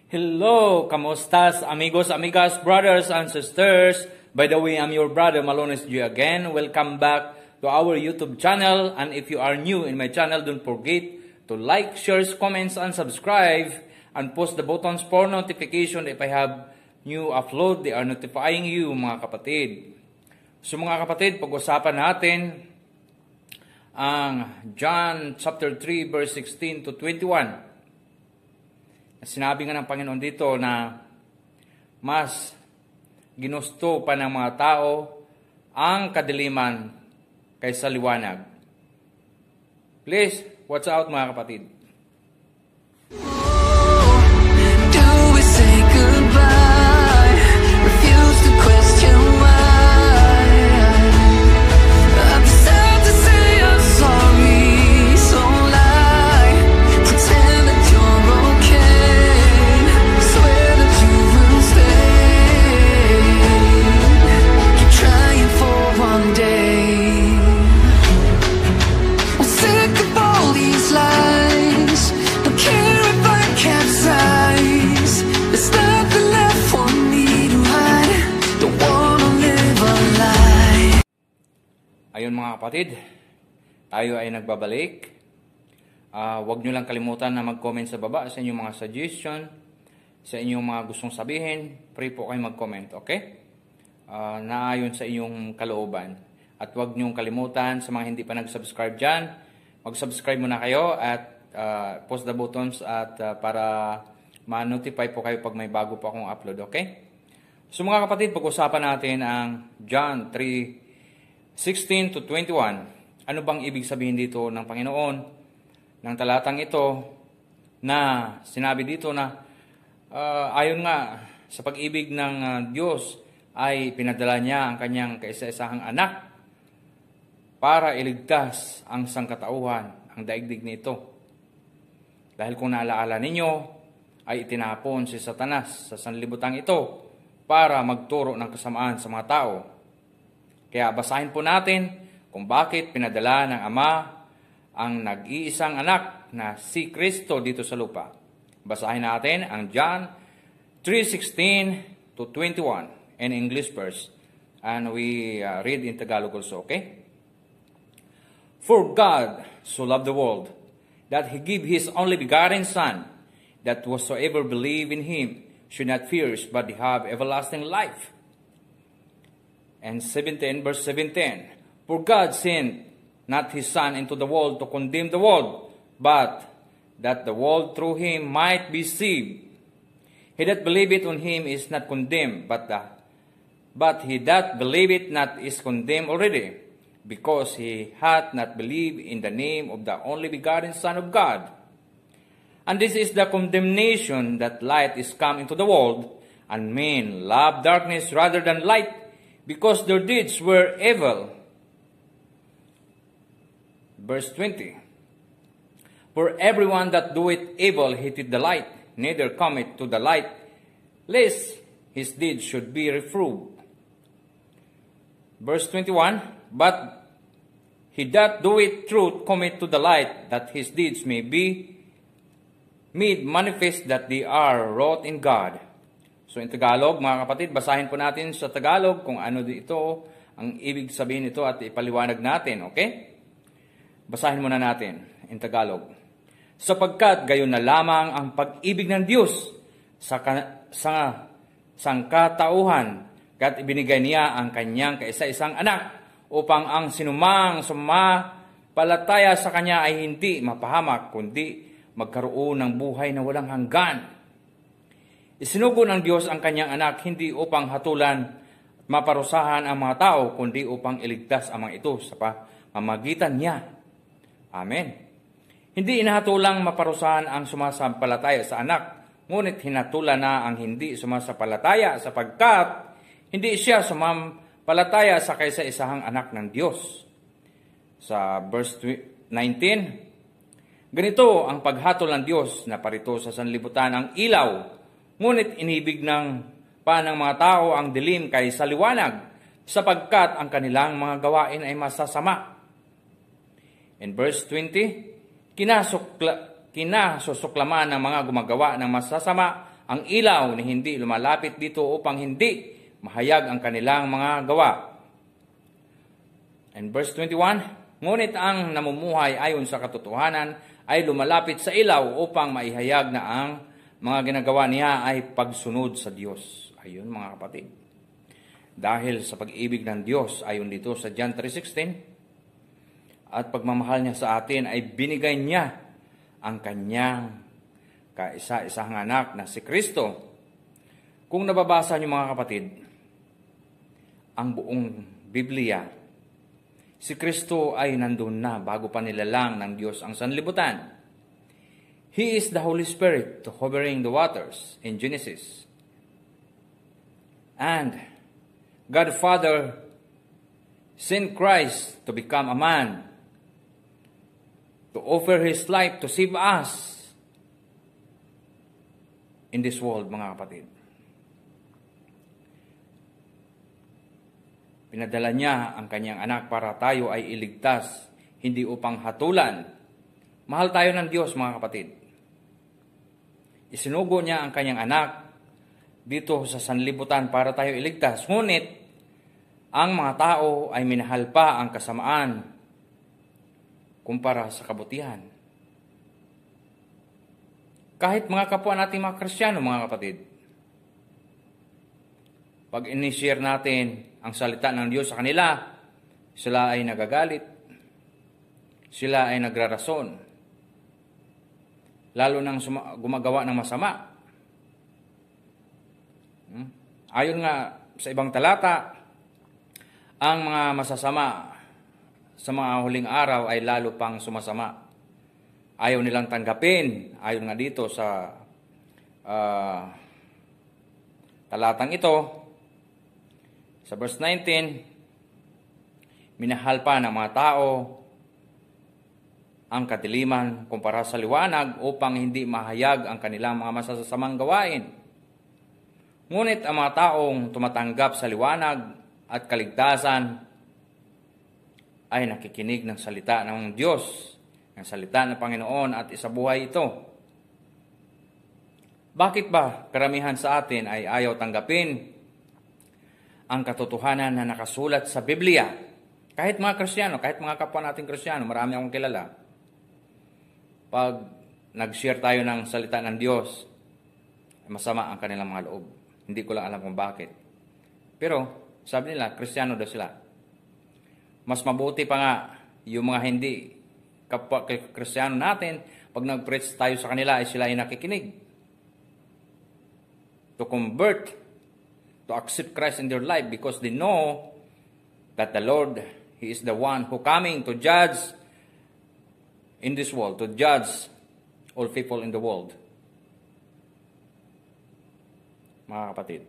Hello, kamostas, amigos, amigas, brothers and sisters. By the way, I'm your brother Malones G again. Welcome back to our YouTube channel. And if you are new in my channel, don't forget to like, share, comments, and subscribe. And post the buttons for notification if I have new upload. They are notifying you, mga kapatid. So mga kapatid, pag-usapan natin ang John chapter 3 verse 16 to 21. Sinabi nga ng Panginoon dito na mas ginusto pa ng mga tao ang kadiliman kaysa liwanag. Please, watch out mga kapatid. Do we say goodbye? Refuse to question why. I'm sad to say I'm sorry, so lie. Pretend that you're okay. Swear that you will stay. Keep trying for one day. I'm sick of all these lies. Don't care if I capsize. There's nothing left for me to hide. Don't wanna live a lie. Ayun mga kapatid, tayo ay nagbabalik. Huwag nyo lang kalimutan na mag-comment sa baba sa inyong mga suggestion, sa inyong mga gustong sabihin. Free po kayo mag-comment, okay? Naayon sa inyong kalooban. At huwag nyo kalimutan sa mga hindi pa nag-subscribe dyan, mag-subscribe muna kayo at post the buttons at para ma-notify po kayo pag may bago po akong upload, okay? So mga kapatid, pag-usapan natin ang John 3:16 to 21. Ano bang ibig sabihin dito ng Panginoon ng talatang ito na sinabi dito na ayon nga sa pag-ibig ng Diyos ay pinadala niya ang kanyang kaisa-isahang anak para iligtas ang sangkatauhan, ang daigdig nito. Dahil kung naalaala ninyo, ay itinapon si Satanas sa sanlibutan ito para magturo ng kasamaan sa mga tao. Kaya basahin po natin kung bakit pinadala ng Ama ang nag-iisang anak na si Kristo dito sa lupa. Basahin natin ang John 3:16 to 21 in English verse. And we read in Tagalog also, okay? For God so loved the world, that He gave His only begotten Son, that whosoever believe in Him should not perish, but have everlasting life. And verse 17, For God sent not His Son into the world to condemn the world, but that the world through Him might be saved. He that believeth on Him is not condemned, but he that believeth not is condemned already, because he hath not believed in the name of the only begotten Son of God. And this is the condemnation, that light is come into the world, and men love darkness rather than light, because their deeds were evil. Verse 20, For everyone that doeth evil hateth the light, neither cometh to the light, lest his deeds should be reproved. Verse 21, But he that doeth truth cometh to the light, that his deeds may be made manifest that they are wrought in God. So in Tagalog, mga kapatid, basahin po natin sa Tagalog kung ano dito ang ibig sabihin nito at ipaliwanag natin, okay? Basahin muna natin in Tagalog. Sapagkat gayon na lamang ang pag-ibig ng Diyos sa sangkatauhan, kaya't ibinigay niya ang kanyang kaisa-isang anak, upang ang sinumang sumapalataya sa kanya ay hindi mapahamak, kundi magkaroon ng buhay na walang hanggan. Isinugo ng Diyos ang kanyang anak hindi upang hatulan at maparusahan ang mga tao, kundi upang iligtas ang mga ito sa pamamagitan niya. Amen. Hindi inahatulang maparusahan ang sumasampalataya sa anak, ngunit hinatulan na ang hindi sumasampalataya sapagkat hindi siya sumampalataya sa kaisa-isahang anak ng Diyos. Sa verse 19, ganito ang paghatol ng Diyos na parito sa sanlibutan ang ilaw, ngunit inibig ng mga tao ang dilim kaysa liwanag, sapagkat ang kanilang mga gawain ay masasama. In verse 20, kinasusuklaman ng mga gumagawa ng masasama ang ilaw ni hindi lumalapit dito upang hindi mahayag ang kanilang mga gawa. And verse 21, ngunit ang namumuhay ayon sa katotohanan ay lumalapit sa ilaw upang maihayag na ang mga ginagawa niya ay pagsunod sa Diyos. Ayun mga kapatid. Dahil sa pag-ibig ng Diyos, ayon dito sa John 3:16, at pagmamahal niya sa atin ay binigay niya ang kanyang kaisa-isang anak na si Kristo. Kung nababasa niyo mga kapatid, ang buong Biblia, si Kristo ay nandun na bago pa nilalang ng Diyos ang sanlibutan. He is the Holy Spirit hovering the waters in Genesis. And God Father sent Christ to become a man, to offer His life to save us in this world, mga kapatid. Pinadala niya ang kanyang anak para tayo ay iligtas, hindi upang hatulan. Mahal tayo ng Diyos, mga kapatid. Isinugo niya ang kanyang anak dito sa sanlibutan para tayo iligtas. Ngunit, ang mga tao ay minahal pa ang kasamaan kumpara sa kabutihan. Kahit mga kapwa nating mga Kristiyano, mga kapatid, pag in-share natin ang salita ng Diyos sa kanila, sila ay nagagalit, sila ay nagrarason, lalo nang gumagawa ng masama. Ayon nga sa ibang talata, ang mga masasama sa mga huling araw ay lalo pang sumasama. Ayaw nilang tanggapin, ayon nga dito sa talatang ito, sa verse 19, minahal pa ng mga tao ang kadiliman kumpara sa liwanag upang hindi mahayag ang kanilang mga masasamang gawain. Ngunit ang mga taong tumatanggap sa liwanag at kaligtasan ay nakikinig ng salita ng Diyos, ng salita ng Panginoon at isabuhay ito. Bakit ba karamihan sa atin ay ayaw tanggapin ang katotohanan na nakasulat sa Biblia? Kahit mga Kristiyano, kahit mga kapwa nating Kristiyano, marami akong kilala. Pag nag-share tayo ng salita ng Diyos, masama ang kanilang mga loob. Hindi ko lang alam kung bakit. Pero sabi nila, Kristiyano daw sila. Mas mabuti pa nga yung mga hindi kapwa Kristiyano natin, pag nag-preach tayo sa kanila ay sila ay nakikinig. To convert, to accept Christ in their life because they know that the Lord, He is the one who coming to judge in this world, to judge all people in the world. Mga kapatid,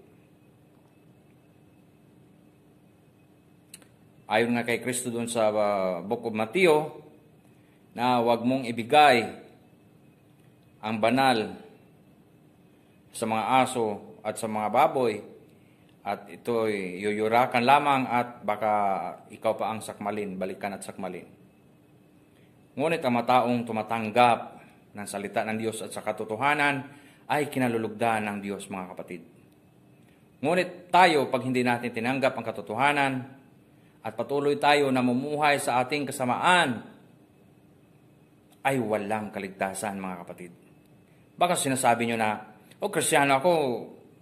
ayon nga kay Kristo doon sa Book of Matthew, na huwag mong ibigay ang banal sa mga aso at sa mga baboy, at ito'y yuyurakan lamang at baka ikaw pa ang sakmalin, balikan at sakmalin. Ngunit ang mga taong tumatanggap ng salita ng Diyos at sa katotohanan ay kinalulugdan ng Diyos, mga kapatid. Ngunit tayo, pag hindi natin tinanggap ang katotohanan at patuloy tayo namumuhay sa ating kasamaan, ay walang kaligtasan, mga kapatid. Baka sinasabi nyo na, Kristiyano ako,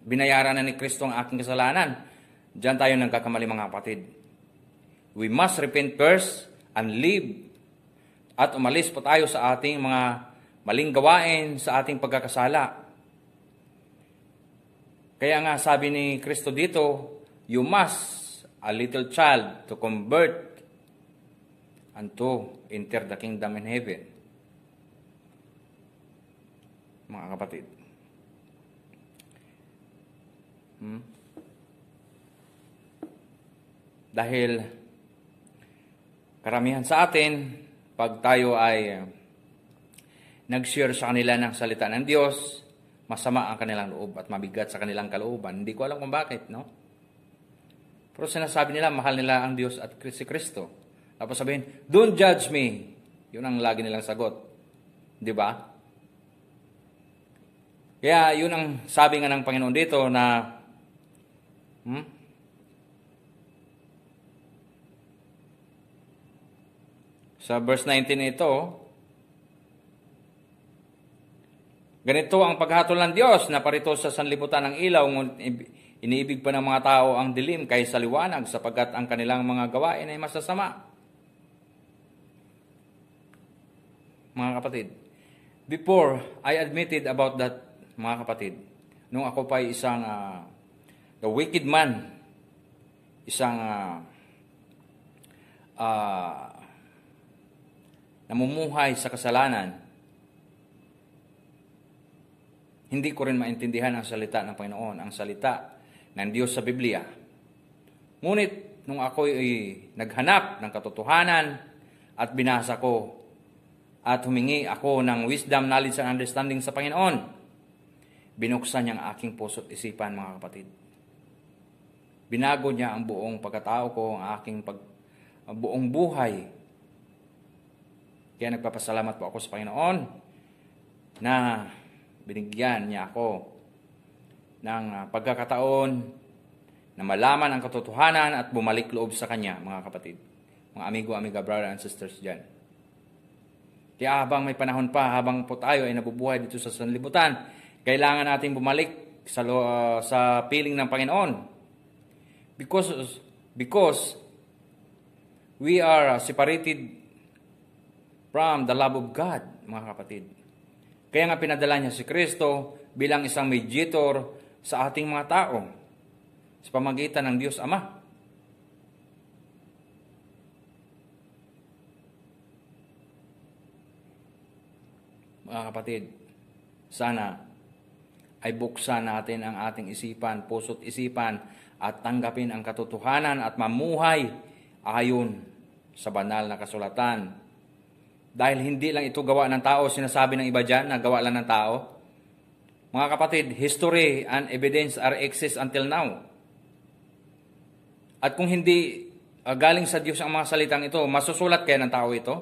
binayaran na ni Kristo ang aking kasalanan. Diyan tayo nagkakamali, mga kapatid. We must repent first and live. At umalis po tayo sa ating mga maling gawain, sa ating pagkakasala. Kaya nga sabi ni Kristo dito, you must, a little child, to convert and to enter the kingdom in heaven. Mga kapatid. Dahil karamihan sa atin, pag tayo ay nag-share sa kanila ng salita ng Diyos, masama ang kanilang loob at mabigat sa kanilang kalooban. Hindi ko alam kung bakit, no? Pero sinasabi nila, mahal nila ang Diyos at si Kristo. Tapos sabihin, don't judge me. Yun ang lagi nilang sagot. Di ba? Kaya yun ang sabi nga ng Panginoon dito na sa verse 19 ito, ganito ang paghatol ng Diyos na parito sa sanlibutan ng ilaw, ngunit iniibig pa ng mga tao ang dilim kaysa liwanag sapagkat ang kanilang mga gawain ay masasama. Mga kapatid, before I admitted about that, mga kapatid, nung ako pa isang the wicked man, isang namumuhay sa kasalanan, hindi ko rin maintindihan ang salita ng Panginoon, ang salita ng Diyos sa Biblia. Ngunit, nung ako ay naghanap ng katotohanan at binasa ko at humingi ako ng wisdom, knowledge, and understanding sa Panginoon, binuksan niya ang aking puso't isipan, mga kapatid. Binago niya ang buong pagkatao ko, ang aking buong buhay. Kaya nagpapasalamat po ako sa Panginoon na binigyan niya ako ng pagkakataon na malaman ang katotohanan at bumalik loob sa Kanya, mga kapatid. Mga amigo, brother and sisters dyan. Kaya habang may panahon pa, habang po tayo ay nabubuhay dito sa sanlibutan, kailangan natin bumalik sa piling ng Panginoon. Because we are separated from the love of God, mga kapatid. Kaya nga pinadala niya si Kristo bilang isang mediator sa ating mga tao sa pamagitan ng Diyos Ama. Mga kapatid, sana ay buksan natin ang ating isipan, puso't isipan, at tanggapin ang katotohanan at mamuhay ayon sa banal na kasulatan. Dahil hindi lang ito gawa ng tao, sinasabi ng iba dyan na gawa lang ng tao. Mga kapatid, history and evidence are exist until now. At kung hindi galing sa Diyos ang mga salitang ito, masusulat kaya ng tao ito?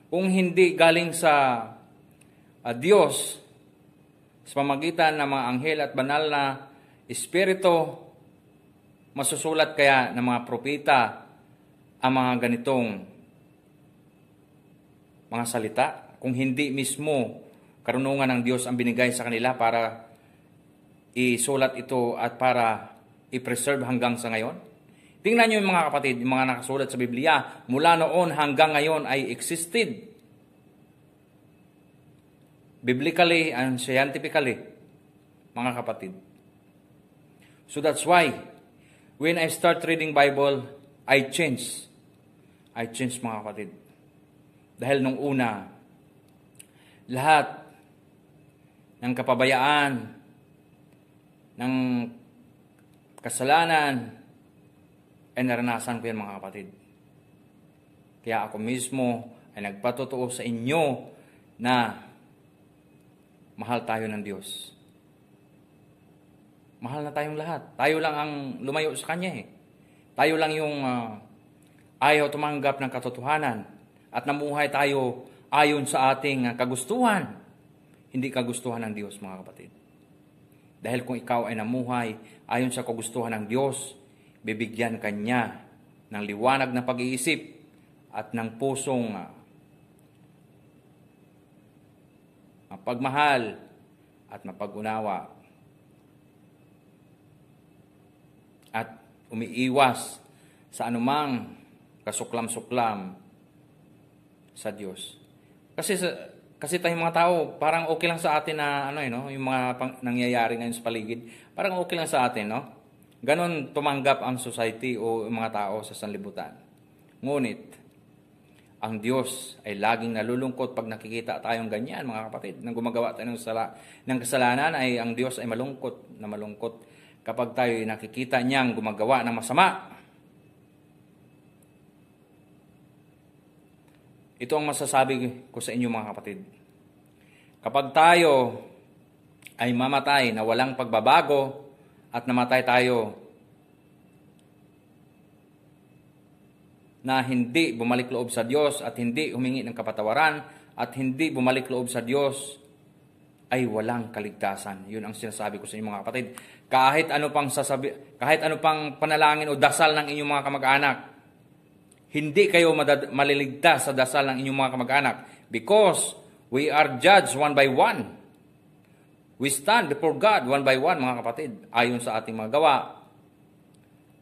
Kung hindi galing sa Diyos, sa pamagitan ng mga anghel at banal na espiritu, masusulat kaya ng mga propeta ang mga ganitong mga salita? Kung hindi mismo karunungan ng Diyos ang binigay sa kanila para isulat ito at para i-preserve hanggang sa ngayon? Tingnan nyo yung mga kapatid, yung mga nakasulat sa Biblia, mula noon hanggang ngayon ay existed. Biblically and scientifically, mga kapatid. So that's why, when I start reading Bible, I change. Mga kapatid. Dahil nung una, lahat ng kapabayaan, ng kasalanan, ay naranasan ko yan, mga kapatid. Kaya ako mismo ay nagpatotoo sa inyo na mahal tayo ng Diyos. Mahal na tayong lahat. Tayo lang ang lumayo sa Kanya eh. Tayo lang yung ayaw tumanggap ng katotohanan at namuhay tayo ayon sa ating kagustuhan. Hindi kagustuhan ng Diyos, mga kapatid. Dahil kung ikaw ay namuhay ayon sa kagustuhan ng Diyos, bibigyan Kanya ng liwanag na pag-iisip at ng pusong mapagmahal at mapag-unawa at umiiwas sa anumang kasuklam-suklam sa Diyos. Kasi tayong mga tao, parang okay lang sa atin na yung mga nangyayari ngayon sa paligid, parang okay lang sa atin, no? Ganon tumanggap ang society o mga tao sa sanlibutan. Ngunit ang Diyos ay laging nalulungkot pag nakikita tayong ganyan, mga kapatid. Nang gumagawa tayo ng kasalanan, ay ang Diyos ay malungkot kapag tayo ay nakikita niyang gumagawa ng masama. Ito ang masasabi ko sa inyo, mga kapatid. Kapag tayo ay mamatay na walang pagbabago at namatay tayo na hindi bumalik loob sa Diyos at hindi humingi ng kapatawaran at hindi bumalik loob sa Diyos ay walang kaligtasan. Yun ang sinasabi ko sa inyo mga kapatid. Kahit ano pang panalangin o dasal ng inyong mga kamag-anak, hindi kayo maliligtas sa dasal ng inyong mga kamag-anak because we are judged one by one. We stand before God one by one mga kapatid ayon sa ating mga gawa.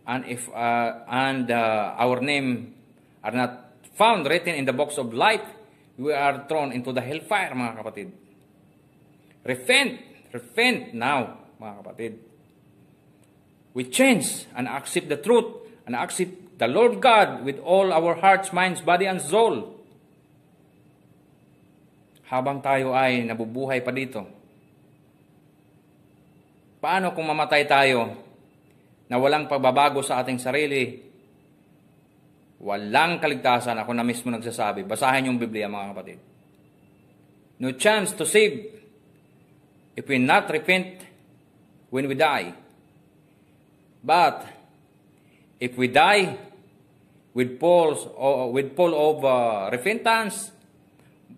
And if our name are not found written in the books of life, we are thrown into the hellfire mga kapatid. Repent now, mga kapatid. We change and accept the truth and accept the Lord God with all our hearts, minds, body, and soul. Habang tayo ay nabubuhay pa dito. Paano kung mamatay tayo na walang pagbabago sa ating sarili? Walang kaligtasan. Ako na mismo nagsasabi. Basahin yung Biblia, mga kapatid. No chance to save if we not repent when we die. But if we die with full of repentance,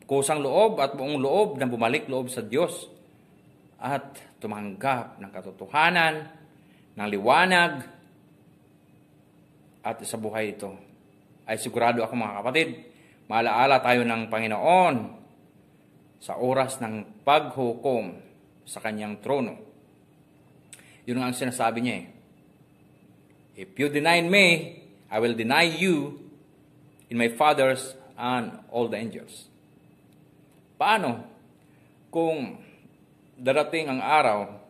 kusang loob at buong loob na bumalik loob sa Diyos at tumanggap ng katotohanan, ng liwanag at sa buhay ito, ay sigurado ako mga kapatid, maalaala tayo ng Panginoon sa oras ng paghukom sa kanyang trono. Yun ang sinasabi niya eh. If you deny me, I will deny you in my Father's and all the angels. Paano kung darating ang araw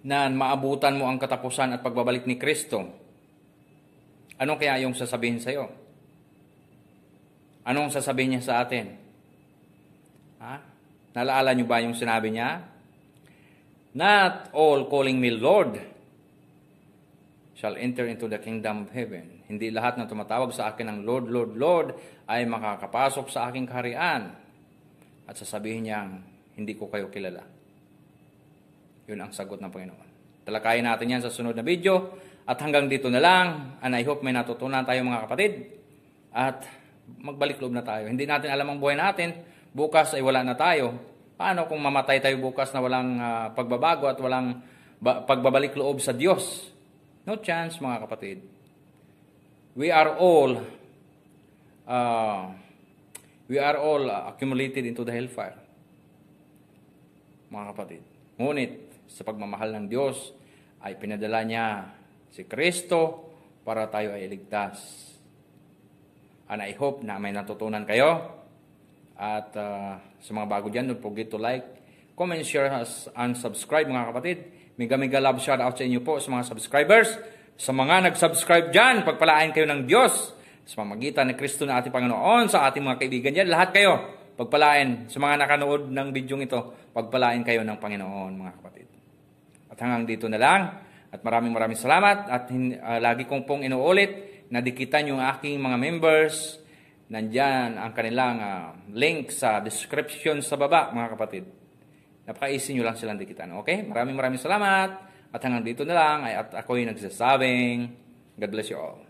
na maabutan mo ang katapusan at pagbabalik ni Kristo? Ano kaya yung sasabihin sa iyo? Anong sasabihin niya sa atin? Naalala niyo ba yung sinabi niya? Not all calling me Lord shall enter into the kingdom of heaven. Hindi lahat na tumatawag sa akin ng Lord, Lord, Lord ay makakapasok sa aking kaharian. At sasabihin niya, hindi ko kayo kilala. Yun ang sagot ng Panginoon. Talakayin natin yan sa sunod na video. At hanggang dito na lang. And I hope may natutunan tayo mga kapatid. At magbalik loob na tayo. Hindi natin alam ang buhay natin. Bukas ay wala na tayo. Paano kung mamatay tayo bukas na walang pagbabago at walang pagbabalik loob sa Diyos? No chance mga kapatid. We are all accumulated into the hellfire. Mga kapatid. Ngunit sa pagmamahal ng Diyos ay pinadala niya si Kristo para tayo ay iligtas. And I hope na may natutunan kayo. At sa mga bago dyan, don't forget to like, comment, share, and subscribe mga kapatid. Mega love shout out sa inyo po sa mga subscribers. Sa mga nag-subscribe dyan, pagpalain kayo ng Diyos. Sa pamagitan ni Kristo na ating Panginoon, sa ating mga kaibigan dyan, lahat kayo, pagpalain. Sa mga nakanood ng video ito, pagpalain kayo ng Panginoon mga kapatid. At hanggang dito na lang. At maraming salamat. At lagi kong pong inuulit na dikitan yung aking mga members. Nandyan ang kanilang link sa description sa baba, mga kapatid. Napaka-easy nyo lang silang dikitan. Okay? Maraming salamat. At hanggang dito na lang. At ako'y nagsasabing, God bless you all.